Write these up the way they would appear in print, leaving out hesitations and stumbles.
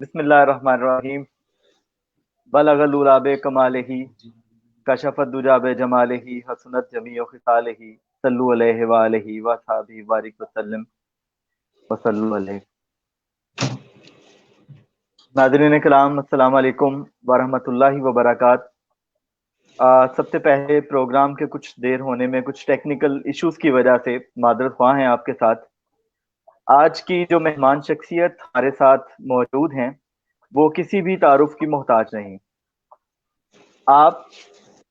بسم اللہ الرحمن الرحیم بلغ العلا کمالہ کشف الدجى بجمالہ حسنت جمیع خصالہ صلو علیہ وآلہ وصحبہ بارک وسلم وصلو علیہ۔ ناظرین کرام السلام علیکم ورحمۃ اللہ وبرکاتہ۔ سب سے پہلے پروگرام کے کچھ دیر ہونے میں کچھ ٹیکنیکل ایشوز کی وجہ سے معذرت خواہ ہیں آپ کے ساتھ۔ آج کی جو مہمان شخصیت ہمارے ساتھ موجود ہیں وہ کسی بھی تعارف کی محتاج نہیں۔ آپ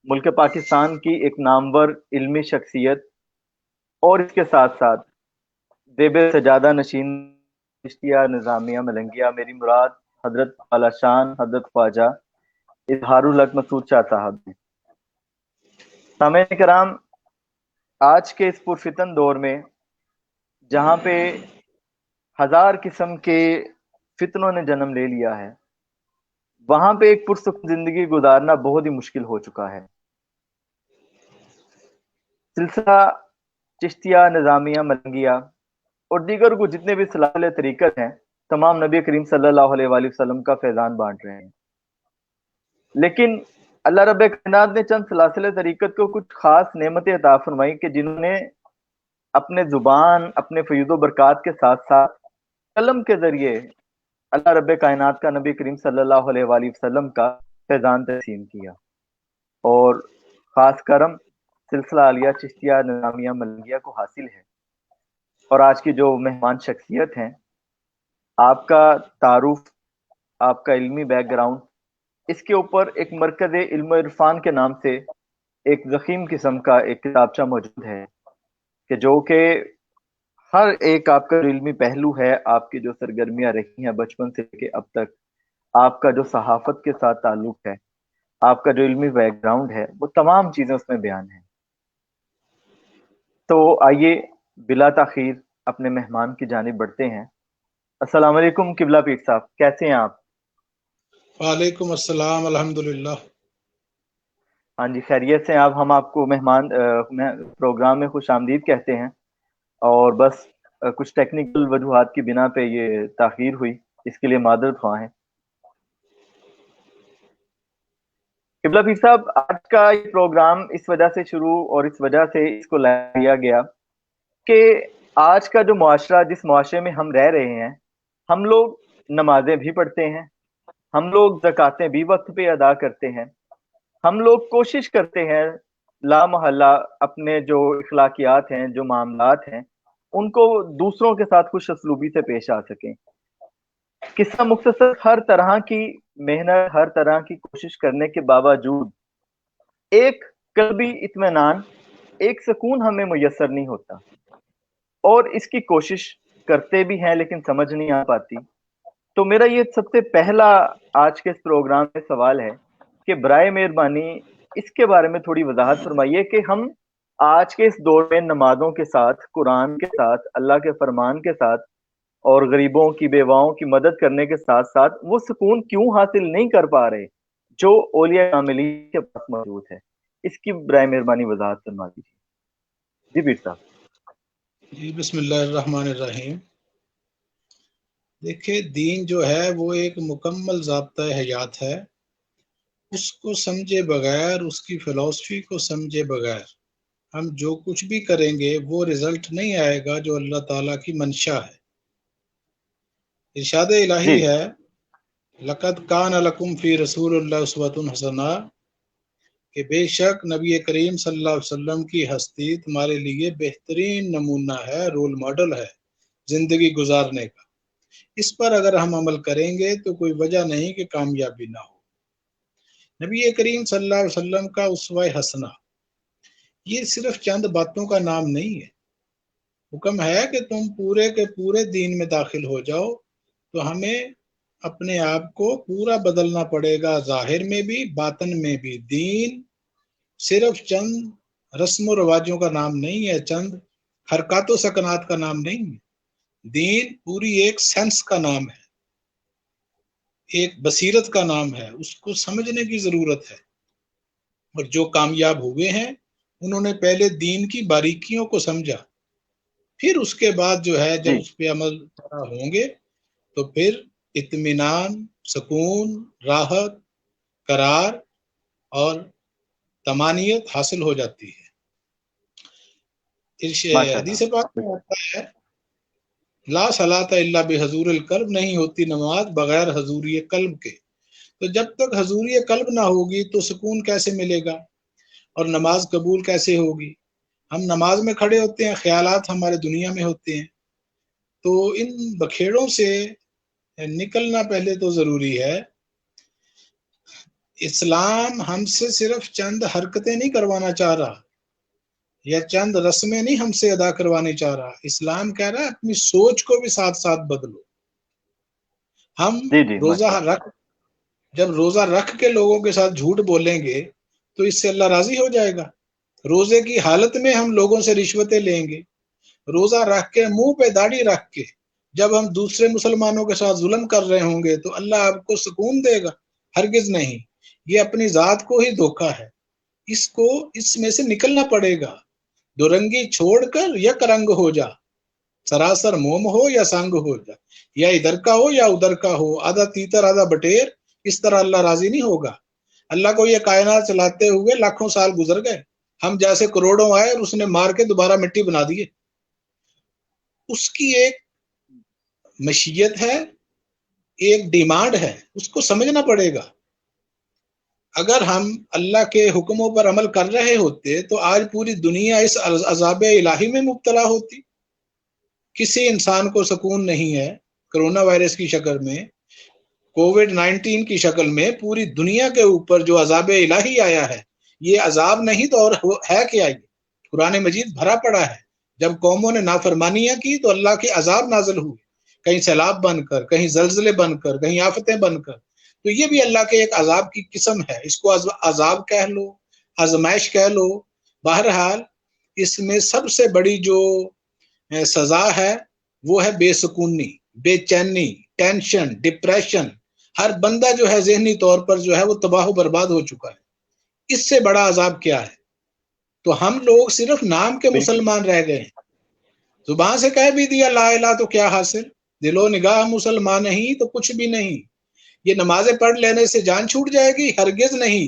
ملک پاکستان کی ایک نامور علمی شخصیت اور اس کے ساتھ ساتھ دیب سجادہ نشین چشتیہ نظامیہ ملنگیہ، میری مراد حضرت اعلی شان حضرت خواجہ اظہار الحق مسعود شاہ صاحب ہیں۔ سامعین کرام، آج کے اس پرفتن دور میں جہاں پہ ہزار قسم کے فتنوں نے جنم لے لیا ہے، وہاں پہ ایک پرسکون زندگی گزارنا بہت ہی مشکل ہو چکا ہے۔ سلسلہ چشتیہ نظامیہ ملنگیہ اور دیگر کو جتنے بھی سلاسل طریقت ہیں، تمام نبی کریم صلی اللہ علیہ وآلہ وسلم کا فیضان بانٹ رہے ہیں، لیکن اللہ رب کائنات نے چند سلاسل طریقت کو کچھ خاص نعمتیں عطا فرمائی کہ جنہوں نے اپنے زبان، اپنے فیض و برکات کے ساتھ ساتھ قلم کے ذریعے اللہ رب کائنات کا نبی کریم صلی اللہ علیہ وآلہ وسلم کا فیضان تقسیم کیا، اور خاص کرم سلسلہ عالیہ چشتیہ نظامیہ ملنگیہ کو حاصل ہے۔ اور آج کی جو مہمان شخصیت ہیں، آپ کا تعارف، آپ کا علمی بیک گراؤنڈ، اس کے اوپر ایک مرکز علم و عرفان کے نام سے ایک ضخیم قسم کا ایک کتابچہ موجود ہے کہ جو کہ ہر ایک آپ کا جو علمی پہلو ہے، آپ کی جو سرگرمیاں رہی ہیں بچپن سے لے کے اب تک، آپ کا جو صحافت کے ساتھ تعلق ہے، آپ کا جو علمی بیک گراؤنڈ ہے، وہ تمام چیزیں اس میں بیان ہیں۔ تو آئیے بلا تاخیر اپنے مہمان کی جانب بڑھتے ہیں۔ السلام علیکم قبلہ پیر صاحب، کیسے ہیں آپ؟ وعلیکم السلام، الحمدللہ۔ ہاں جی، خیریت سے ہیں آپ؟ ہم آپ کو مہمان پروگرام میں خوش آمدید کہتے ہیں، اور بس کچھ ٹیکنیکل وجوہات کی بنا پہ یہ تاخیر ہوئی، اس کے لیے معذرت خواہ ہیں۔ قبلہ پیر صاحب، آج کا یہ پروگرام اس وجہ سے شروع اور اس وجہ سے اس کو لایا گیا کہ آج کا جو معاشرہ، جس معاشرے میں ہم رہ رہے ہیں، ہم لوگ نمازیں بھی پڑھتے ہیں، ہم لوگ زکاتیں بھی وقت پہ ادا کرتے ہیں، ہم لوگ کوشش کرتے ہیں لا محالہ اپنے جو اخلاقیات ہیں، جو معاملات ہیں، ان کو دوسروں کے ساتھ خوش اسلوبی سے پیش آ سکیں۔ قصہ مختصر، ہر طرح کی محنت، ہر طرح کی کوشش کرنے کے باوجود ایک قلبی اطمینان، ایک سکون ہمیں میسر نہیں ہوتا، اور اس کی کوشش کرتے بھی ہیں لیکن سمجھ نہیں آ پاتی۔ تو میرا یہ سب سے پہلا آج کے اس پروگرام میں سوال ہے کہ برائے مہربانی اس کے بارے میں تھوڑی وضاحت فرمائیے کہ ہم آج کے اس دور میں نمازوں کے ساتھ، قرآن کے ساتھ، اللہ کے فرمان کے ساتھ، اور غریبوں کی، بیواؤں کی مدد کرنے کے ساتھ ساتھ وہ سکون کیوں حاصل نہیں کر پا رہے جو اولیاء کاملین کے پاس موجود ہے؟ اس کی برائے مہربانی وضاحت فرما دیجیے۔ جی پیر صاحب۔ جی، بسم اللہ الرحمن الرحیم۔ دیکھیں، دین جو ہے وہ ایک مکمل ضابطۂ حیات ہے۔ اس کو سمجھے بغیر، اس کی فلسفی کو سمجھے بغیر ہم جو کچھ بھی کریں گے وہ رزلٹ نہیں آئے گا جو اللہ تعالیٰ کی منشا ہے۔ ارشاد الہی جی ہے، لقد کان لکم فی رسول اللہ اسوۃ حسنہ، کہ بے شک نبی کریم صلی اللہ علیہ وسلم کی ہستی تمہارے لیے بہترین نمونہ ہے، رول ماڈل ہے زندگی گزارنے کا۔ اس پر اگر ہم عمل کریں گے تو کوئی وجہ نہیں کہ کامیابی نہ ہو۔ نبی کریم صلی اللہ علیہ وسلم کا اسوہ حسنہ یہ صرف چند باتوں کا نام نہیں ہے، حکم ہے کہ تم پورے کے پورے دین میں داخل ہو جاؤ۔ تو ہمیں اپنے آپ کو پورا بدلنا پڑے گا، ظاہر میں بھی باطن میں بھی۔ دین صرف چند رسم و رواجوں کا نام نہیں ہے، چند حرکات و سکنات کا نام نہیں ہے۔ دین پوری ایک سینس کا نام ہے، ایک بصیرت کا نام ہے، اس کو سمجھنے کی ضرورت ہے۔ اور جو کامیاب ہوئے ہیں انہوں نے پہلے دین کی باریکیوں کو سمجھا، پھر اس کے بعد جو ہے جب جی اس پہ عمل ہوں گے تو پھر اطمینان، سکون، راحت، قرار اور طمانینت حاصل ہو جاتی ہے۔ حدیث پاک میں آتا ہے لا صلاۃ الا بحضور القلب، نہیں ہوتی نماز بغیر حضوری قلب کے۔ تو جب تک حضوری قلب نہ ہوگی تو سکون کیسے ملے گا اور نماز قبول کیسے ہوگی؟ ہم نماز میں کھڑے ہوتے ہیں، خیالات ہمارے دنیا میں ہوتے ہیں، تو ان بکھیڑوں سے نکلنا پہلے تو ضروری ہے۔ اسلام ہم سے صرف چند حرکتیں نہیں کروانا چاہ رہا یا چند رسمیں نہیں ہم سے ادا کروانے چاہ رہا، اسلام کہہ رہا ہے اپنی سوچ کو بھی ساتھ ساتھ بدلو۔ ہم جب روزہ رکھ کے لوگوں کے ساتھ جھوٹ بولیں گے تو اس سے اللہ راضی ہو جائے گا۔ روزے کی حالت میں ہم لوگوں سے رشوتیں لیں گے، روزہ رکھ کے منہ پہ داڑھی رکھ کے جب ہم دوسرے مسلمانوں کے ساتھ ظلم کر رہے ہوں گے تو اللہ آپ کو سکون دے گا؟ ہرگز نہیں، یہ اپنی ذات کو ہی دھوکا ہے۔ اس میں سے نکلنا پڑے گا۔ دو رنگی چھوڑ کر یک رنگ ہو جا، سراسر موم ہو یا سنگ ہو جا، یا ادھر کا ہو یا ادھر کا ہو، آدھا تیتر آدھا بٹیر، اس طرح اللہ راضی نہیں ہوگا۔ اللہ کو یہ کائنات چلاتے ہوئے لاکھوں سال گزر گئے، ہم جیسے کروڑوں آئے اور اس نے مار کے دوبارہ مٹی بنا دیے۔ اس کی ایک مشیت ہے، ایک ڈیمانڈ ہے، اس کو سمجھنا پڑے گا۔ اگر ہم اللہ کے حکموں پر عمل کر رہے ہوتے تو آج پوری دنیا اس عذاب الہی میں مبتلا ہوتی۔ کسی انسان کو سکون نہیں ہے۔ کرونا وائرس کی شکل میں، کووڈ-19 کی شکل میں پوری دنیا کے اوپر جو عذاب الہی آیا ہے، یہ عذاب نہیں تو اور ہے کیا؟ یہ قرآن مجید بھرا پڑا ہے۔ جب قوموں نے نافرمانیاں کی تو اللہ کے عذاب نازل ہوئے، کہیں سیلاب بن کر، کہیں زلزلے بن کر، کہیں آفتیں بن کر۔ تو یہ بھی اللہ کے ایک عذاب کی قسم ہے، اس کو عذاب کہہ لو، آزمائش کہہ لو۔ بہرحال اس میں سب سے بڑی جو سزا ہے وہ ہے بے سکونی، بے چینی، ٹینشن، ڈپریشن۔ ہر بندہ جو ہے ذہنی طور پر جو ہے وہ تباہ و برباد ہو چکا ہے۔ اس سے بڑا عذاب کیا ہے؟ تو ہم لوگ صرف نام کے مسلمان رہ گئے ہیں، زبان سے کہہ بھی دیا لا الہ تو کیا حاصل، دل و نگاہ مسلمان نہیں تو کچھ بھی نہیں۔ یہ نمازیں پڑھ لینے سے جان چھوٹ جائے گی؟ ہرگز نہیں۔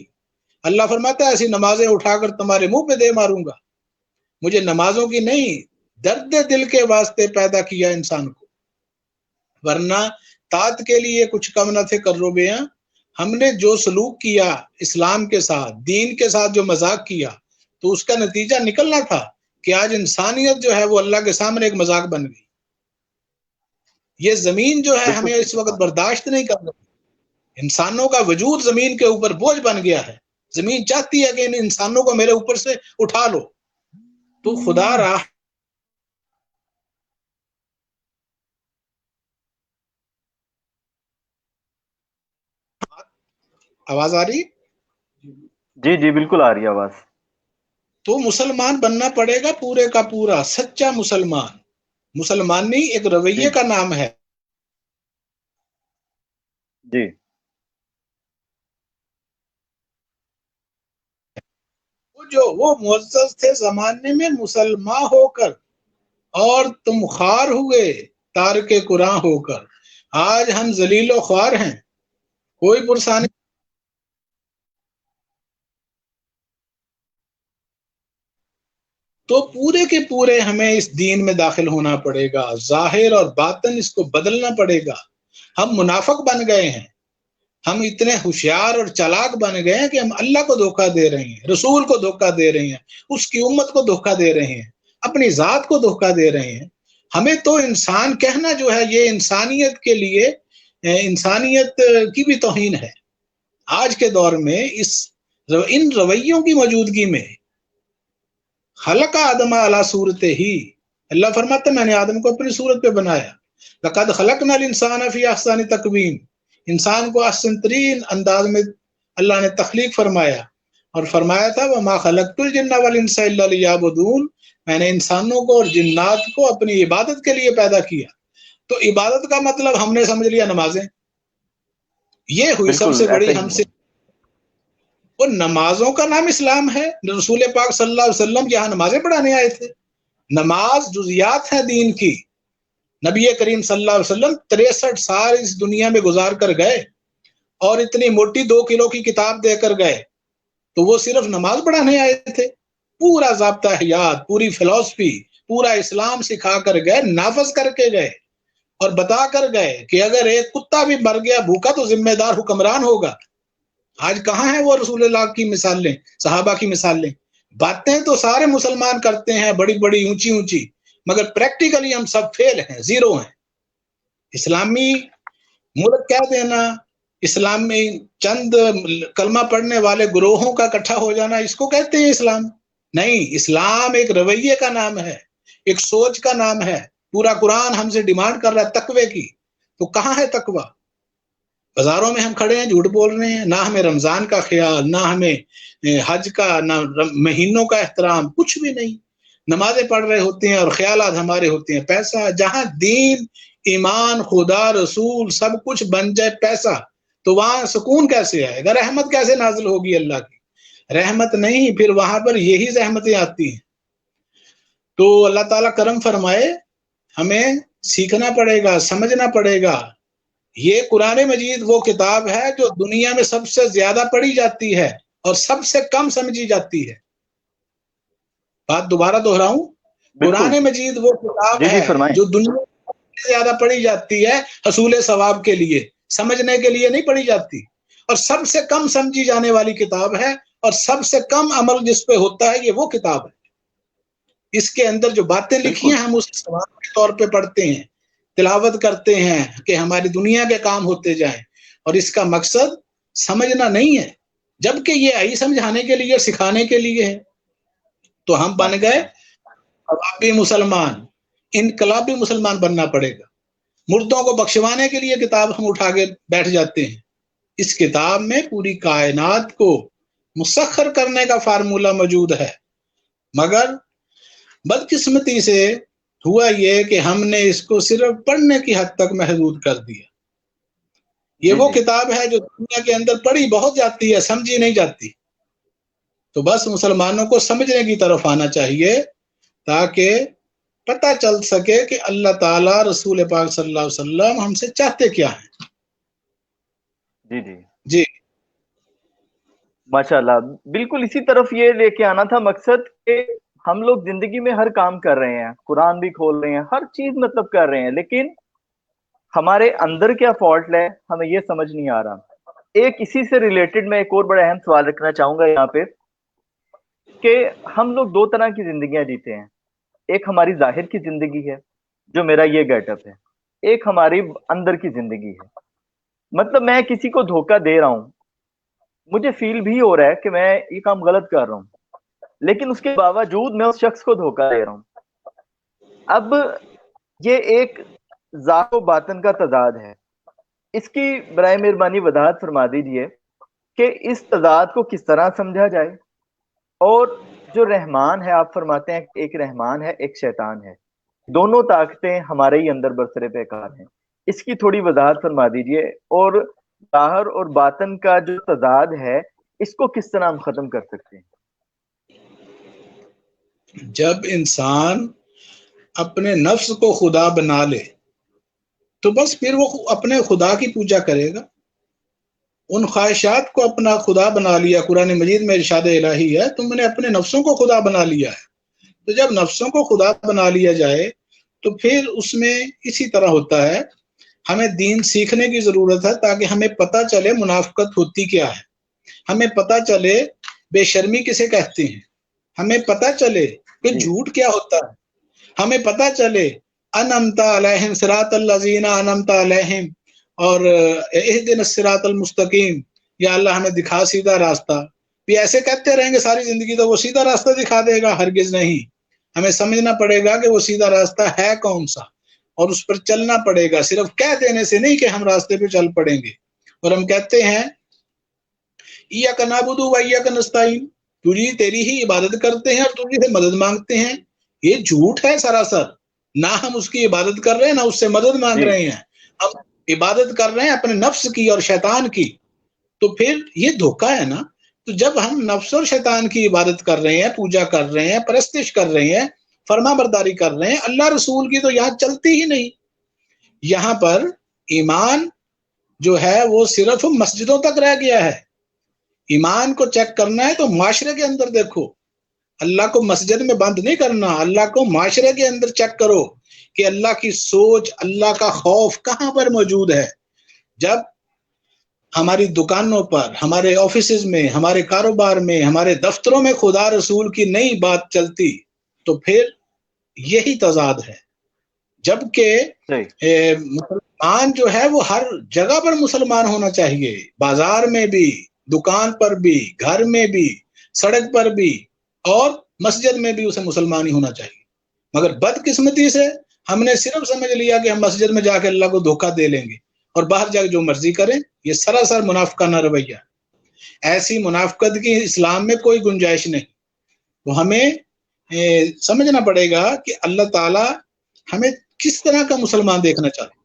اللہ فرماتا ہے ایسی نمازیں اٹھا کر تمہارے منہ پہ دے ماروں گا۔ مجھے نمازوں کی نہیں، درد دل کے واسطے پیدا کیا انسان کو، ورنہ طاعت کے لیے کچھ کم نہ تھے کرو بیاں۔ ہم نے جو سلوک کیا اسلام کے ساتھ، دین کے ساتھ جو مذاق کیا، تو اس کا نتیجہ نکلنا تھا کہ آج انسانیت جو ہے وہ اللہ کے سامنے ایک مذاق بن گئی۔ یہ زمین جو ہے ہمیں اس وقت برداشت نہیں کر رہی، انسانوں کا وجود زمین کے اوپر بوجھ بن گیا ہے۔ زمین چاہتی ہے کہ ان انسانوں کو میرے اوپر سے اٹھا لو۔ تو خدا راہ آواز آ رہی؟ جی جی بالکل آ رہی ہے آواز۔ تو مسلمان بننا پڑے گا پورے کا پورا، سچا مسلمان۔ مسلمانی ایک رویے کا نام ہے۔ جی وہ معزز تھے زمانے میں مسلمان ہو کر، اور تم خوار ہوئے تارک قرآن ہو کر۔ آج ہم ذلیل و خوار ہیں، کوئی پرسانی۔ تو پورے کے پورے ہمیں اس دین میں داخل ہونا پڑے گا، ظاہر اور باطن اس کو بدلنا پڑے گا۔ ہم منافق بن گئے ہیں، ہم اتنے ہوشیار اور چالاک بن گئے ہیں کہ ہم اللہ کو دھوکہ دے رہے ہیں، رسول کو دھوکہ دے رہے ہیں، اس کی امت کو دھوکہ دے رہے ہیں، اپنی ذات کو دھوکہ دے رہے ہیں۔ ہمیں تو انسان کہنا جو ہے یہ انسانیت کے لیے، انسانیت کی بھی توہین ہے۔ آج کے دور میں ان رویوں کی موجودگی میں خلق آدم علی صورت ہی، اللہ فرماتا ہے میں نے آدم کو اپنی صورت پہ بنایا۔ لقد خلقنا الانسان فی احسن تقویم، انسان کو احسن ترین انداز میں اللہ نے تخلیق فرمایا، اور فرمایا تھا وما خلقت الجن والانس الا لیعبدون، میں نے انسانوں کو اور جنات کو اپنی عبادت کے لیے پیدا کیا۔ تو عبادت کا مطلب ہم نے سمجھ لیا نمازیں، یہ ہوئی سب سے بڑی ہم سے۔ وہ نمازوں کا نام اسلام ہے، رسول پاک صلی اللہ علیہ وسلم یہاں نمازیں پڑھانے آئے تھے۔ نماز جزیات ہے دین کی، نبی کریم صلی اللہ علیہ وسلم 63 سال اس دنیا میں گزار کر گئے اور اتنی موٹی 2 کلو کی کتاب دے کر گئے، تو وہ صرف نماز پڑھانے آئے تھے؟ پورا ضابطہ حیات، پوری فلسفی، پورا اسلام سکھا کر گئے، نافذ کر کے گئے اور بتا کر گئے کہ اگر ایک کتا بھی مر گیا بھوکا تو ذمہ دار حکمران ہوگا۔ آج کہاں ہیں وہ رسول اللہ کی مثالیں، صحابہ کی مثالیں؟ باتیں تو سارے مسلمان کرتے ہیں بڑی بڑی اونچی اونچی، مگر پریکٹیکلی ہم سب فیل ہیں، زیرو ہیں۔ اسلامی ملک کہہ دینا، اسلام میں چند کلمہ پڑھنے والے گروہوں کا اکٹھا ہو جانا، اس کو کہتے ہیں اسلام؟ نہیں، اسلام ایک رویے کا نام ہے، ایک سوچ کا نام ہے۔ پورا قرآن ہم سے ڈیمانڈ کر رہا ہے تقوی کی، تو کہاں ہے تقوی؟ بازاروں میں ہم کھڑے ہیں جھوٹ بول رہے ہیں، نہ ہمیں رمضان کا خیال، نہ ہمیں حج کا، نہ مہینوں کا احترام، کچھ بھی نہیں۔ نمازیں پڑھ رہے ہوتے ہیں اور خیالات ہمارے ہوتے ہیں پیسہ۔ جہاں دین، ایمان، خدا، رسول سب کچھ بن جائے پیسہ، تو وہاں سکون کیسے آئے گا؟ رحمت کیسے نازل ہوگی اللہ کی؟ رحمت نہیں، پھر وہاں پر یہی زحمتیں آتی ہیں۔ تو اللہ تعالیٰ کرم فرمائے، ہمیں سیکھنا پڑے گا، سمجھنا پڑے گا۔ یہ قرآن مجید وہ کتاب ہے جو دنیا میں سب سے زیادہ پڑھی جاتی ہے اور سب سے کم سمجھی جاتی ہے۔ بات دوبارہ دہراؤں، قرآن مجید وہ کتاب جی ہے فرمائیں۔ جو دنیا میں سب سے زیادہ پڑھی جاتی ہے حصول ثواب کے لیے، سمجھنے کے لیے نہیں پڑھی جاتی، اور سب سے کم سمجھی جانے والی کتاب ہے، اور سب سے کم عمل جس پہ ہوتا ہے یہ وہ کتاب ہے۔ اس کے اندر جو باتیں لکھی ہیں ہم اسے ثواب کے طور پہ پڑھتے ہیں، تلاوت کرتے ہیں کہ ہماری دنیا کے کام ہوتے جائیں، اور اس کا مقصد سمجھنا نہیں ہے، جبکہ یہ آئی سمجھانے کے لیے، سکھانے کے لیے ہے۔ تو ہم بن گئے عوابی مسلمان، انقلابی مسلمان بننا پڑے گا۔ مردوں کو بخشوانے کے لیے کتاب ہم اٹھا کے بیٹھ جاتے ہیں۔ اس کتاب میں پوری کائنات کو مسخر کرنے کا فارمولہ موجود ہے، مگر بدقسمتی سے ہوا یہ کہ ہم نے اس کو صرف پڑھنے کی حد تک محدود کر دیا۔ یہ وہ کتاب ہے جو دنیا کے اندر پڑھی بہت جاتی ہے، سمجھی نہیں جاتی۔ تو بس مسلمانوں کو سمجھنے کی طرف آنا چاہیے تاکہ پتہ چل سکے کہ اللہ تعالیٰ، رسول پاک صلی اللہ علیہ وسلم ہم سے چاہتے کیا ہیں۔ جی جی جی ماشاءاللہ، بالکل اسی طرف یہ لے کے آنا تھا مقصد کہ ہم لوگ زندگی میں ہر کام کر رہے ہیں، قرآن بھی کھول رہے ہیں، ہر چیز مطلب کر رہے ہیں، لیکن ہمارے اندر کیا فالٹ ہے ہمیں یہ سمجھ نہیں آ رہا۔ ایک اسی سے ریلیٹڈ میں ایک اور بڑا اہم سوال رکھنا چاہوں گا یہاں پہ کہ ہم لوگ دو طرح کی زندگیاں جیتے ہیں۔ ایک ہماری ظاہر کی زندگی ہے جو میرا یہ گیٹ اپ ہے، ایک ہماری اندر کی زندگی ہے۔ مطلب میں کسی کو دھوکہ دے رہا ہوں، مجھے فیل بھی ہو رہا ہے کہ میں یہ کام غلط کر رہا ہوں، لیکن اس کے باوجود میں اس شخص کو دھوکہ دے رہا ہوں۔ اب یہ ایک ذات و باطن کا تضاد ہے، اس کی برائے مہربانی وضاحت فرما دیجئے کہ اس تضاد کو کس طرح سمجھا جائے، اور جو رحمان ہے، آپ فرماتے ہیں ایک رحمان ہے ایک شیطان ہے، دونوں طاقتیں ہمارے ہی اندر برسر پیکار ہیں، اس کی تھوڑی وضاحت فرما دیجئے، اور ظاہر اور باطن کا جو تضاد ہے اس کو کس طرح ہم ختم کر سکتے ہیں؟ جب انسان اپنے نفس کو خدا بنا لے تو بس پھر وہ اپنے خدا کی پوجا کرے گا۔ ان خواہشات کو اپنا خدا بنا لیا۔ قرآن مجید میں ارشاد الہی ہے تم نے اپنے نفسوں کو خدا بنا لیا ہے۔ تو جب نفسوں کو خدا بنا لیا جائے تو پھر اس میں اسی طرح ہوتا ہے، ہمیں دین سیکھنے کی ضرورت ہے تاکہ ہمیں پتہ چلے منافقت ہوتی کیا ہے، ہمیں پتہ چلے بے شرمی کسے کہتے ہیں، ہمیں پتہ چلے کہ جھوٹ کیا ہوتا ہے، ہمیں پتہ چلے انعمت علیہم صراط الذین انعمت علیہم اور اہدنا الصراط المستقیم، یا اللہ ہمیں دکھا سیدھا راستہ۔ بھی ایسے کہتے رہیں گے ساری زندگی تو وہ سیدھا راستہ دکھا دے گا؟ ہرگز نہیں۔ ہمیں سمجھنا پڑے گا کہ وہ سیدھا راستہ ہے کون سا، اور اس پر چلنا پڑے گا، صرف کہہ دینے سے نہیں کہ ہم راستے پہ چل پڑیں گے۔ اور ہم کہتے ہیں ایاک نعبد و ایاک نستعین، تجھی تیری ہی عبادت کرتے ہیں اور تجھی سے مدد مانگتے ہیں۔ یہ جھوٹ ہے سراسر، نہ ہم اس کی عبادت کر رہے ہیں نہ اس سے مدد مانگ رہے ہیں، ہم عبادت کر رہے ہیں اپنے نفس کی اور شیطان کی۔ تو پھر یہ دھوکہ ہے نا۔ تو جب ہم نفس اور شیطان کی عبادت کر رہے ہیں، پوجا کر رہے ہیں، پرستش کر رہے ہیں، فرما برداری کر رہے ہیں، اللہ رسول کی تو یہاں چلتی ہی نہیں۔ یہاں پر ایمان جو ہے وہ صرف مسجدوں تک رہ گیا ہے. ایمان کو چیک کرنا ہے تو معاشرے کے اندر دیکھو. اللہ کو مسجد میں بند نہیں کرنا، اللہ کو معاشرے کے اندر چیک کرو کہ اللہ کی سوچ، اللہ کا خوف کہاں پر موجود ہے. جب ہماری دکانوں پر، ہمارے آفیسز میں، ہمارے کاروبار میں، ہمارے دفتروں میں خدا رسول کی نئی بات چلتی تو پھر یہی تضاد ہے. جبکہ مسلمان جو ہے وہ ہر جگہ پر مسلمان ہونا چاہیے، بازار میں بھی، دکان پر بھی، گھر میں بھی، سڑک پر بھی، اور مسجد میں بھی اسے مسلمان ہی ہونا چاہیے. مگر بدقسمتی سے ہم نے صرف سمجھ لیا کہ ہم مسجد میں جا کے اللہ کو دھوکہ دے لیں گے اور باہر جا کے جو مرضی کریں. یہ سراسر منافقانہ رویہ. ایسی منافقت کی اسلام میں کوئی گنجائش نہیں. تو ہمیں سمجھنا پڑے گا کہ اللہ تعالی ہمیں کس طرح کا مسلمان دیکھنا چاہتے.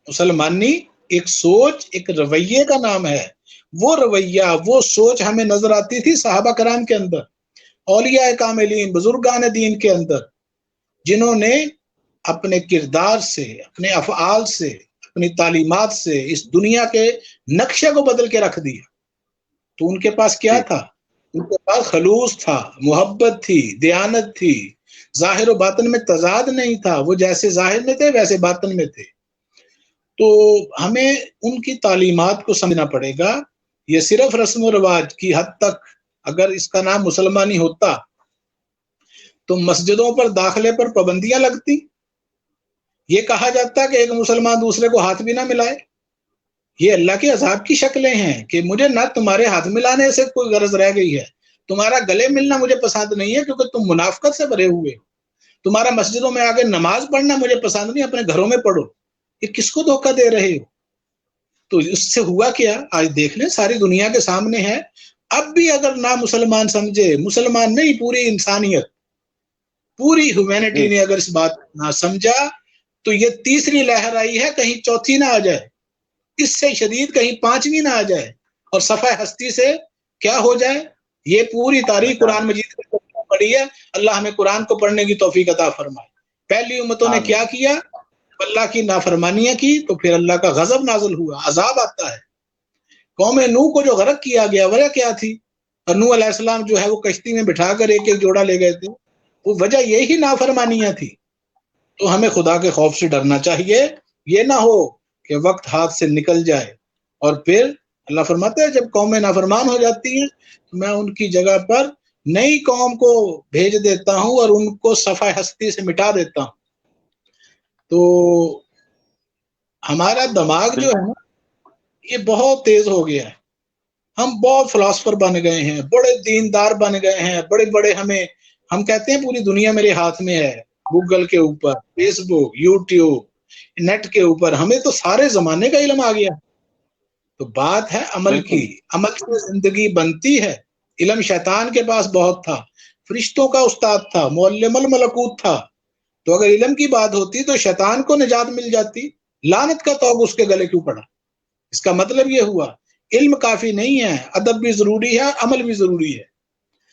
مسلمانی ایک سوچ، ایک رویے کا نام ہے. وہ رویہ، وہ سوچ ہمیں نظر آتی تھی صحابہ کرام کے اندر، اولیاء کاملین، بزرگان دین کے اندر، جنہوں نے اپنے کردار سے، اپنے افعال سے، اپنی تعلیمات سے اس دنیا کے نقشے کو بدل کے رکھ دیا. تو ان کے پاس کیا تھا؟ ان کے پاس خلوص تھا، محبت تھی، دیانت تھی، ظاہر و باطن میں تضاد نہیں تھا. وہ جیسے ظاہر میں تھے ویسے باطن میں تھے. تو ہمیں ان کی تعلیمات کو سمجھنا پڑے گا. یہ صرف رسم و رواج کی حد تک اگر اس کا نام مسلمانی ہوتا تو مسجدوں پر داخلے پر پابندیاں لگتی. یہ کہا جاتا کہ ایک مسلمان دوسرے کو ہاتھ بھی نہ ملائے. یہ اللہ کے عذاب کی شکلیں ہیں کہ مجھے نہ تمہارے ہاتھ ملانے سے کوئی غرض رہ گئی ہے، تمہارا گلے ملنا مجھے پسند نہیں ہے کیونکہ تم منافقت سے بھرے ہوئے ہو، تمہارا مسجدوں میں آگے نماز پڑھنا مجھے پسند نہیں، اپنے گھروں میں پڑھو. یہ کس کو دھوکہ دے رہے ہو؟ تو اس سے ہوا کیا؟ آج دیکھ لیں، ساری دنیا کے سامنے ہے. اب بھی اگر نہ مسلمان سمجھے، مسلمان نہیں، پوری انسانیت، پوری ہیومینٹی نے اگر اس بات نہ سمجھا تو یہ تیسری لہر آئی ہے، کہیں چوتھی نہ آ جائے، اس سے شدید کہیں پانچویں نہ آ جائے اور صفحہ ہستی سے کیا ہو جائے. یہ پوری تاریخ قرآن مجید میں پڑھی ہے. اللہ ہمیں قرآن کو پڑھنے کی توفیق عطا فرمائے. پہلی امتوں نے کیا کیا؟ اللہ کی نافرمانیاں کی تو پھر اللہ کا غضب نازل ہوا، عذاب آتا ہے. قوم نوح کو جو غرق کیا گیا وجہ کیا تھی؟ اور نوح علیہ السلام جو ہے وہ کشتی میں بٹھا کر ایک ایک جوڑا لے گئے تھے، وہ وجہ یہی نافرمانیاں تھی. تو ہمیں خدا کے خوف سے ڈرنا چاہیے. یہ نہ ہو کہ وقت ہاتھ سے نکل جائے اور پھر اللہ فرماتا ہے جب قومیں نافرمان ہو جاتی ہیں میں ان کی جگہ پر نئی قوم کو بھیج دیتا ہوں اور ان کو صفحہ ہستی سے مٹا دیتا ہوں. تو ہمارا دماغ جو ہے نا یہ بہت تیز ہو گیا ہے. ہم بہت فلاسفر بن گئے ہیں، بڑے دیندار بن گئے ہیں، بڑے بڑے ہم کہتے ہیں پوری دنیا میرے ہاتھ میں ہے، گوگل کے اوپر، فیس بک، یوٹیوب، نیٹ کے اوپر ہمیں تو سارے زمانے کا علم آ گیا. تو بات ہے عمل کی، عمل سے زندگی بنتی ہے. علم شیطان کے پاس بہت تھا، فرشتوں کا استاد تھا، معلم الملکوت تھا. تو اگر علم کی بات ہوتی تو شیطان کو نجات مل جاتی. لعنت کا توغ اس کے گلے کیوں پڑا؟ اس کا مطلب یہ ہوا علم کافی نہیں ہے، ادب بھی ضروری ہے، عمل بھی ضروری ہے.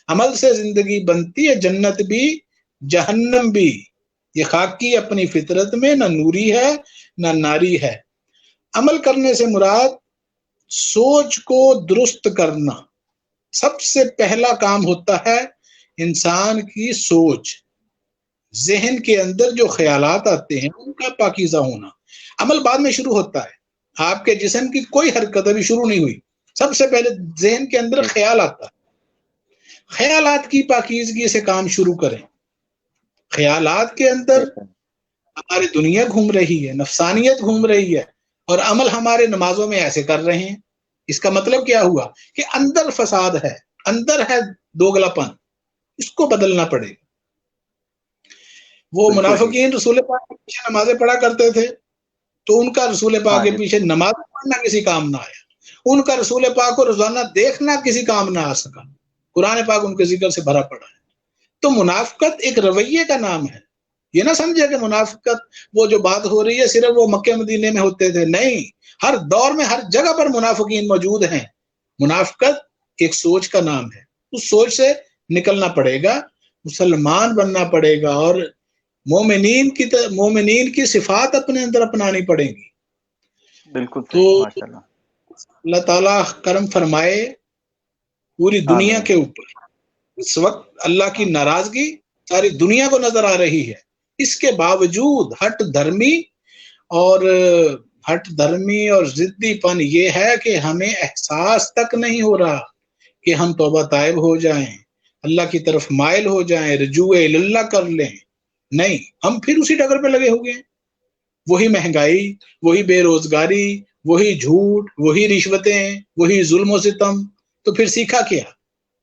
عمل سے زندگی بنتی ہے، جنت بھی جہنم بھی. یہ خاکی اپنی فطرت میں نہ نوری ہے نہ ناری ہے. عمل کرنے سے مراد سوچ کو درست کرنا. سب سے پہلا کام ہوتا ہے انسان کی سوچ، ذہن کے اندر جو خیالات آتے ہیں ان کا پاکیزہ ہونا. عمل بعد میں شروع ہوتا ہے. آپ کے جسم کی کوئی حرکت ابھی شروع نہیں ہوئی، سب سے پہلے ذہن کے اندر خیال آتا ہے. خیالات کی پاکیزگی سے کام شروع کریں. خیالات کے اندر ہماری دنیا گھوم رہی ہے، نفسانیت گھوم رہی ہے، اور عمل ہمارے نمازوں میں ایسے کر رہے ہیں. اس کا مطلب کیا ہوا کہ اندر فساد ہے، اندر ہے دوگلا پن. اس کو بدلنا پڑے گا. وہ منافقین رسول پاک کے پیچھے نمازیں پڑھا کرتے تھے تو ان کا رسول پاک کے پیچھے نماز پڑھنا کسی کام نہ آیا. ان کا رسول پاک کو روزانہ دیکھنا کسی کام نہ آ سکا. قرآن پاک ان کے ذکر سے بھرا پڑا ہے. تو منافقت ایک رویے کا نام ہے. یہ نہ سمجھے کہ منافقت وہ جو بات ہو رہی ہے صرف وہ مکہ مدینے میں ہوتے تھے. نہیں، ہر دور میں ہر جگہ پر منافقین موجود ہیں. منافقت ایک سوچ کا نام ہے. اس سوچ سے نکلنا پڑے گا، مسلمان بننا پڑے گا. اور مومنین کی صفات اپنے اندر اپنانی پڑیں گی. بالکل تو صحیح، ماشاءاللہ. اللہ تعالیٰ کرم فرمائے پوری دنیا آمین. کے اوپر. اس وقت اللہ کی ناراضگی ساری دنیا کو نظر آ رہی ہے، اس کے باوجود ہٹ دھرمی اور ضدی پن یہ ہے کہ ہمیں احساس تک نہیں ہو رہا کہ ہم توبہ طائب ہو جائیں، اللہ کی طرف مائل ہو جائیں، رجوع اللہ کر لیں. نہیں، ہم پھر اسی ڈگر پہ لگے ہوئے ہیں. وہی مہنگائی، وہی بے روزگاری، وہی جھوٹ، وہی رشوتیں، وہی ظلم و ستم. تو پھر سیکھا کیا؟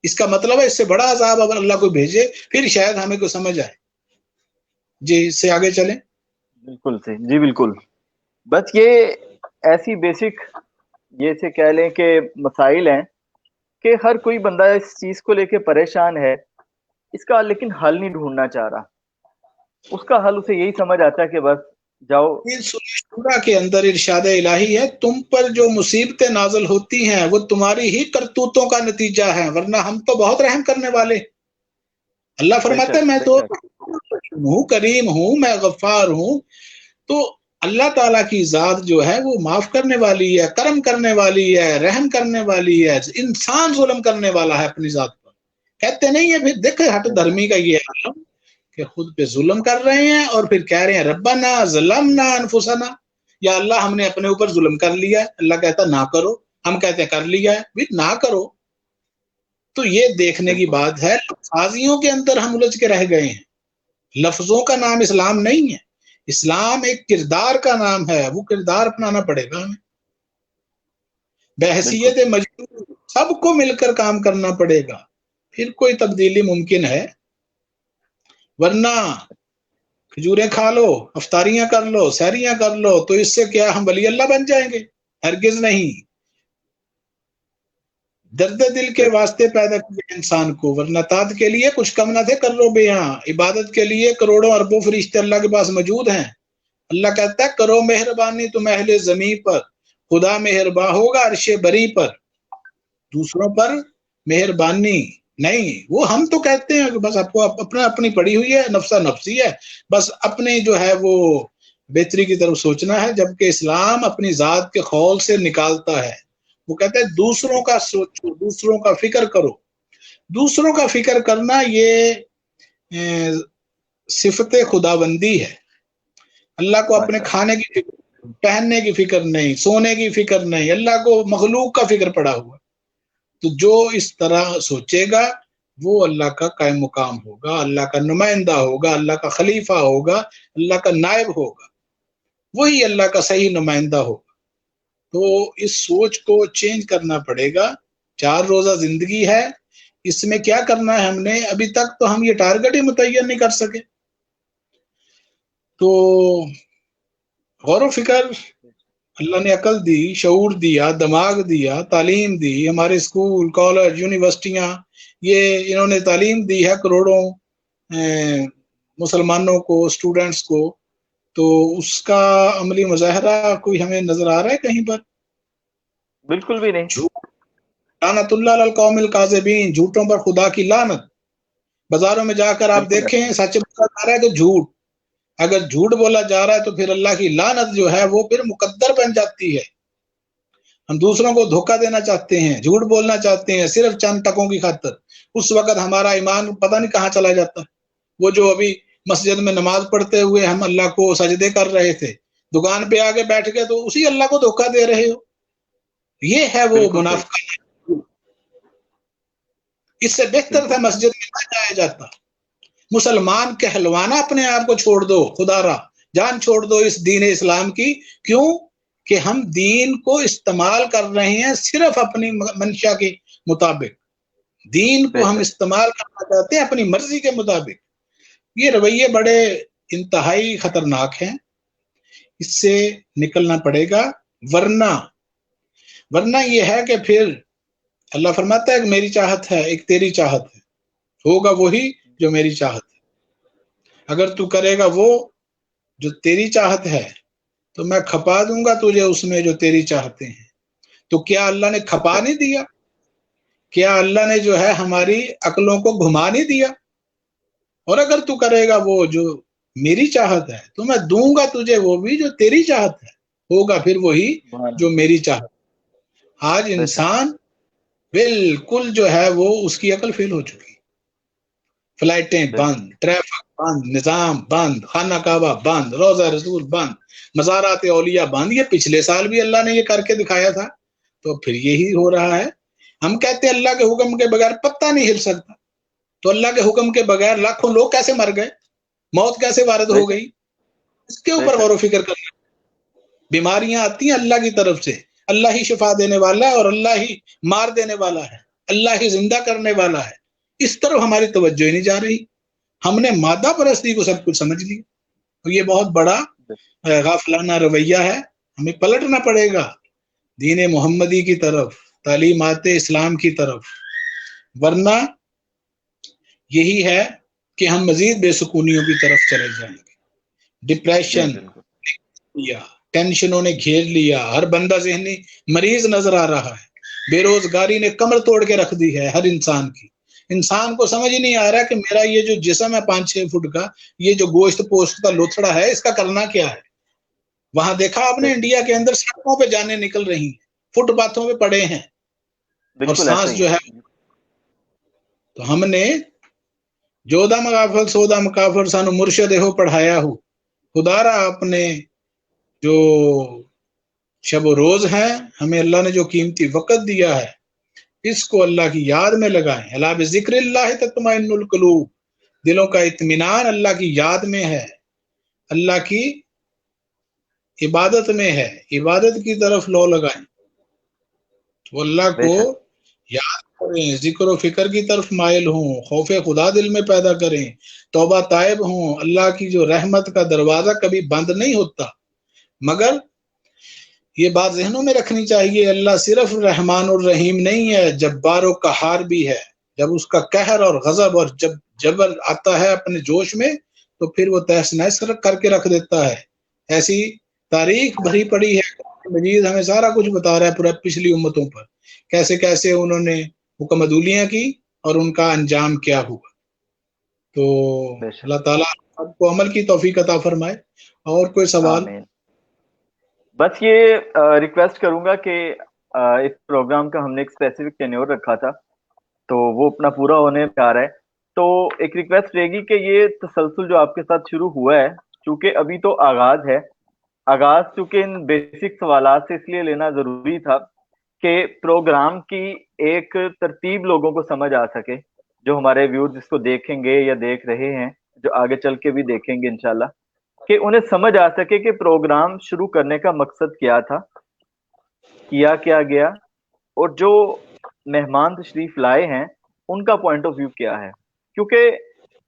اس کا مطلب ہے اس سے بڑا عذاب اگر اللہ کو بھیجے پھر شاید ہمیں کو سمجھ آئے. جی اس سے آگے چلیں. بالکل صحیح، جی بالکل. بس یہ ایسی بیسک یہ سے کہہ لیں کہ مسائل ہیں کہ ہر کوئی بندہ اس چیز کو لے کے پریشان ہے، اس کا لیکن حل نہیں ڈھونڈنا چاہ رہا. اس کا حل اسے یہی سمجھ آتا ہے کہ بس جاؤ. سورہ کے اندر ارشاد الہی ہے، تم پر جو مصیبتیں نازل ہوتی ہیں وہ تمہاری ہی کرتوتوں کا نتیجہ ہے، ورنہ ہم تو بہت رحم کرنے والے. اللہ بے فرماتا ہے شک میں بے تو شک. ہوں، کریم ہوں، میں غفار ہوں. تو اللہ تعالیٰ کی ذات جو ہے وہ معاف کرنے والی ہے، کرم کرنے والی ہے، رحم کرنے والی ہے. انسان ظلم کرنے والا ہے اپنی ذات پر. کہتے نہیں ہے پھر دیکھے ہٹ دھرمی کا یہ عالم کہ خود پہ ظلم کر رہے ہیں اور پھر کہہ رہے ہیں ربنا ظلمنا انفسنا، یا اللہ ہم نے اپنے اوپر ظلم کر لیا ہے. اللہ کہتا نہ کرو، ہم کہتے ہیں کر لیا ہے، بھی نہ کرو. تو یہ دیکھنے کی بالکل بات ہے. لفظیوں کے اندر ہم الجھ کے رہ گئے ہیں. لفظوں کا نام اسلام نہیں ہے، اسلام ایک کردار کا نام ہے، وہ کردار اپنانا پڑے گا ہمیں. بالکل. بحیثیت مجبور سب کو مل کر کام کرنا پڑے گا، پھر کوئی تبدیلی ممکن ہے. ورنہ کھجوریں کھا لو، افطاریاں کر لو، سحریاں کر لو، تو اس سے کیا ہم ولی اللہ بن جائیں گے؟ ہرگز نہیں. درد دل کے واسطے پیدا کیا انسان کو، ورنہ تات کے لیے کچھ کم نہ تھے کر لو بے یہاں. عبادت کے لیے کروڑوں اربوں فرشتے اللہ کے پاس موجود ہیں. اللہ کہتا ہے کرو مہربانی تم اہل زمین پر، خدا مہرباں ہوگا عرش بری پر. دوسروں پر مہربانی نہیں، وہ ہم تو کہتے ہیں کہ بس آپ کو اپنا اپنی پڑی ہوئی ہے، نفسا نفسی ہے، بس اپنے جو ہے وہ بہتری کی طرف سوچنا ہے. جبکہ اسلام اپنی ذات کے خول سے نکالتا ہے. وہ کہتا ہے دوسروں کا سوچو، دوسروں کا فکر کرو. دوسروں کا فکر کرنا یہ صفت خداوندی ہے. اللہ کو اپنے ماشاءاللہ. کھانے کی فکر، پہننے کی فکر نہیں، سونے کی فکر نہیں. اللہ کو مخلوق کا فکر پڑا ہوا. تو جو اس طرح سوچے گا وہ اللہ کا قائم مقام ہوگا، اللہ کا نمائندہ ہوگا، اللہ کا خلیفہ ہوگا، اللہ کا نائب ہوگا، وہی اللہ کا صحیح نمائندہ ہوگا. تو اس سوچ کو چینج کرنا پڑے گا. 4 روزہ زندگی ہے، اس میں کیا کرنا ہے ہم نے؟ ابھی تک تو ہم یہ ٹارگٹ ہی متعین نہیں کر سکے. تو غور و فکر، اللہ نے عقل دی، شعور دیا، دماغ دیا، تعلیم دی. ہمارے اسکول، کالج، یونیورسٹیاں، یہ انہوں نے تعلیم دی ہے کروڑوں مسلمانوں کو، اسٹوڈنٹس کو. تو اس کا عملی مظاہرہ کوئی ہمیں نظر آ رہا ہے کہیں پر؟ بالکل بھی نہیں. لعنت اللہ علی القوم الکاذبین، جھوٹوں پر خدا کی لعنت. بازاروں میں جا کر آپ بالکل دیکھیں سچ بولا جا رہا ہے تو جھوٹ، اگر جھوٹ بولا جا رہا ہے تو پھر اللہ کی لعنت جو ہے وہ پھر مقدر بن جاتی ہے. ہم دوسروں کو دھوکہ دینا چاہتے ہیں، جھوٹ بولنا چاہتے ہیں صرف چند ٹکوں کی خاطر. اس وقت ہمارا ایمان پتہ نہیں کہاں چلا جاتا. وہ جو ابھی مسجد میں نماز پڑھتے ہوئے ہم اللہ کو سجدے کر رہے تھے، دکان پہ آگے بیٹھ گئے تو اسی اللہ کو دھوکہ دے رہے ہو. یہ ہے وہ بالکل صحیح. منافقت. اس سے بہتر تھا بالکل مسجد میں نہ جایا جاتا. مسلمان کہلوانا اپنے آپ کو چھوڑ دو، خدا را جان چھوڑ دو اس دین اسلام کی. کیوں کہ ہم دین کو استعمال کر رہے ہیں صرف اپنی منشا کے مطابق. دین بے کو ہم شک. استعمال کرنا چاہتے ہیں اپنی مرضی کے مطابق. یہ رویے بڑے انتہائی خطرناک ہیں، اس سے نکلنا پڑے گا. ورنہ یہ ہے کہ پھر اللہ فرماتا ہے کہ میری چاہت ہے، ایک تیری چاہت ہے، ہوگا وہی جو میری چاہت ہے. اگر تو کرے گا وہ جو تیری چاہت ہے تو میں کھپا دوں گا تجھے اس میں جو تیری چاہتے ہیں. تو کیا اللہ نے کھپا نہیں دیا؟ کیا اللہ نے جو ہے ہماری عقلوں کو گھما نہیں دیا؟ اور اگر تو کرے گا وہ جو میری چاہت ہے تو میں دوں گا تجھے وہ بھی جو تیری چاہت ہے، ہوگا پھر وہی جو میری چاہت. آج انسان بالکل جو ہے وہ اس کی عقل فیل ہو چکی، فلائٹیں بند، ٹریفک بند، نظام بند، خانہ کعبہ بند، روضہ رسول بند، مزارات اولیاء بند. یہ پچھلے سال بھی اللہ نے یہ کر کے دکھایا تھا، تو پھر یہی ہو رہا ہے. ہم کہتے ہیں اللہ کے حکم کے بغیر پتہ نہیں ہل سکتا، تو اللہ کے حکم کے بغیر لاکھوں لوگ کیسے مر گئے، موت کیسے وارد ہو گئی، اس کے اوپر غور و فکر کرنا. بیماریاں آتی ہیں اللہ کی طرف سے، اللہ ہی شفا دینے والا ہے اور اللہ ہی مار دینے والا ہے، اللہ ہی زندہ کرنے والا ہے. اس طرف ہماری توجہ ہی نہیں جا رہی. ہم نے مادہ پرستی کو سب کچھ سمجھ لی. یہ بہت بڑا غافلانہ رویہ ہے. ہمیں پلٹنا پڑے گا دین محمدی کی طرف، تعلیمات اسلام کی طرف، ورنہ یہی ہے کہ ہم مزید بے سکونیوں کی طرف چلے جائیں گے. ڈپریشن لیا، ٹینشنوں نے گھیر لیا، ہر بندہ ذہنی مریض نظر آ رہا ہے. بے روزگاری نے کمر توڑ کے رکھ دی ہے ہر انسان کی. انسان کو سمجھ ہی نہیں آ رہا کہ میرا یہ جو جسم ہے 5-6 فٹ کا، یہ جو گوشت پوشت کا لوتھڑا ہے، اس کا کرنا کیا ہے. وہاں دیکھا آپ نے انڈیا کے اندر سڑکوں پہ جانے نکل رہی ہیں، فٹ پاتھوں پہ پڑے ہیں، اور سانس جو ہے. تو ہم نے جودہ مغافل سودہ مکافر سانو مرشد ہو پڑھایا ہو. خدا را اپنے جو شب و روز ہیں، ہمیں اللہ نے جو قیمتی وقت دیا ہے، اس کو اللہ کی یاد میں لگائیں. الا بذکر اللہ تطمئن القلوب. دلوں کا اطمینان اللہ کی یاد میں ہے، اللہ کی عبادت میں ہے. عبادت کی طرف لو لگائیں، تو اللہ کو یاد کریں، ذکر و فکر کی طرف مائل ہوں، خوف خدا دل میں پیدا کریں، توبہ تائب ہوں. اللہ کی جو رحمت کا دروازہ کبھی بند نہیں ہوتا، مگر یہ بات ذہنوں میں رکھنی چاہیے، اللہ صرف رحمان الرحیم نہیں ہے، جبار و قہار بھی ہے. جب اس کا قہر اور غضب اور جب جبر آتا ہے اپنے جوش میں، تو پھر وہ تہس نہس کر کے رکھ دیتا ہے. ایسی تاریخ بھری پڑی ہے، مجید ہمیں سارا کچھ بتا رہا ہے پورا پچھلی امتوں پر، کیسے کیسے انہوں نے حکم عدولیاں کی اور ان کا انجام کیا ہوا. تو اللہ تعالیٰ آپ کو عمل کی توفیق عطا فرمائے. اور کوئی سوال؟ بس یہ ریکویسٹ کروں گا کہ اس پروگرام کا ہم نے ایک اسپیسیفک ٹینیور رکھا تھا، تو وہ اپنا پورا ہونے پہ آ رہا ہے. تو ایک ریکویسٹ رہے گی کہ یہ تسلسل جو آپ کے ساتھ شروع ہوا ہے، چونکہ ابھی تو آغاز ہے، آغاز چونکہ ان بیسک سوالات سے اس لیے لینا ضروری تھا کہ پروگرام کی ایک ترتیب لوگوں کو سمجھ آ سکے، جو ہمارے ویورز جس کو دیکھیں گے یا دیکھ رہے ہیں، جو آگے چل کے بھی دیکھیں گے انشاءاللہ، کہ انہیں سمجھ آ سکے کہ پروگرام شروع کرنے کا مقصد کیا تھا، کیا گیا، اور جو مہمان تشریف لائے ہیں ان کا پوائنٹ آف ویو کیا ہے. کیونکہ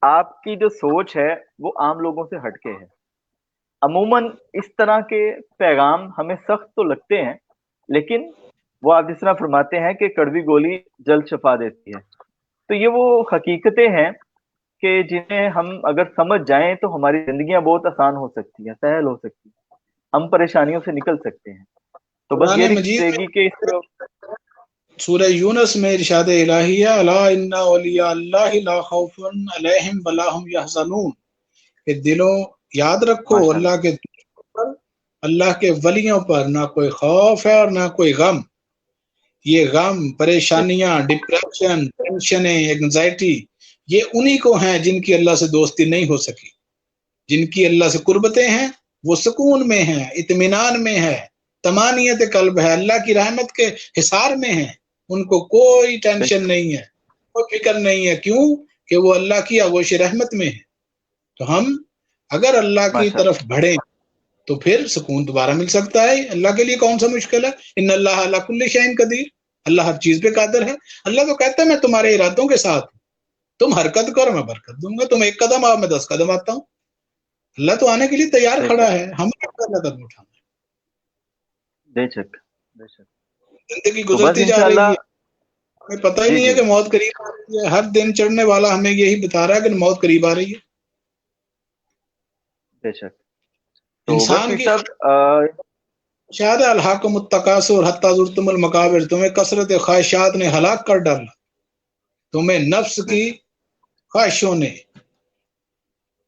آپ کی جو سوچ ہے وہ عام لوگوں سے ہٹ کے ہے. عموماً اس طرح کے پیغام ہمیں سخت تو لگتے ہیں، لیکن وہ آپ جس طرح فرماتے ہیں کہ کڑوی گولی جلد شفا دیتی ہے. تو یہ وہ حقیقتیں ہیں کہ جنہیں ہم اگر سمجھ جائیں تو ہماری زندگیاں بہت آسان ہو سکتی ہیں، سہل ہو سکتی ہیں، ہم پریشانیوں سے نکل سکتے ہیں. تو بس یہ ریکویسٹ رہے گی کہ اس پر سورہ یونس میں ارشاد الہی ہے، الا ان اولیاء اللہ لا خوف علیہم ولا هم یحزنون، کہ دلوں یاد رکھو اللہ کے ولیوں پر نہ کوئی خوف ہے اور نہ کوئی غم. یہ غم، پریشانیاں، ڈپریشن، ٹینشنیں، اینگزائٹی، یہ انہی کو ہیں جن کی اللہ سے دوستی نہیں ہو سکی. جن کی اللہ سے قربتیں ہیں وہ سکون میں ہیں، اطمینان میں ہے، طمانینت قلب ہے، اللہ کی رحمت کے حصار میں ہیں. ان کو کوئی ٹینشن نہیں ہے، کوئی فکر نہیں ہے. کیوں؟ کہ وہ اللہ کی آغوش رحمت میں ہے. تو ہم اگر اللہ کی طرف بڑھیں تو پھر سکون دوبارہ مل سکتا ہے. اللہ کے لیے کون سا مشکل ہے؟ ان اللہ علی کل شیء قدیر، اللہ ہر چیز پہ قادر ہے. اللہ تو کہتا ہے میں تمہارے ارادوں کے ساتھ ہوں، تم حرکت کرو میں برکت دوں گا، تم 1 قدم آؤ میں 10 قدم آتا ہوں. اللہ تو آنے کے لیے تیار کھڑا ہے، ہم اللہ قدم اٹھانا ہے. بے شک زندگی گزرتی جا رہی ہے، ہمیں پتہ ہی نہیں ہے کہ موت قریب آ رہی ہے. ہر دن چڑھنے والا ہمیں یہی بتا رہا ہے کہ موت قریب آ رہی ہے. بے شک. انسان کی شاید الحاکم التکاثر حتی زرتم المقابر، تمہیں کثرت خواہشات نے ہلاک کر ڈالا، تمہیں نفس کی خواہشوں نے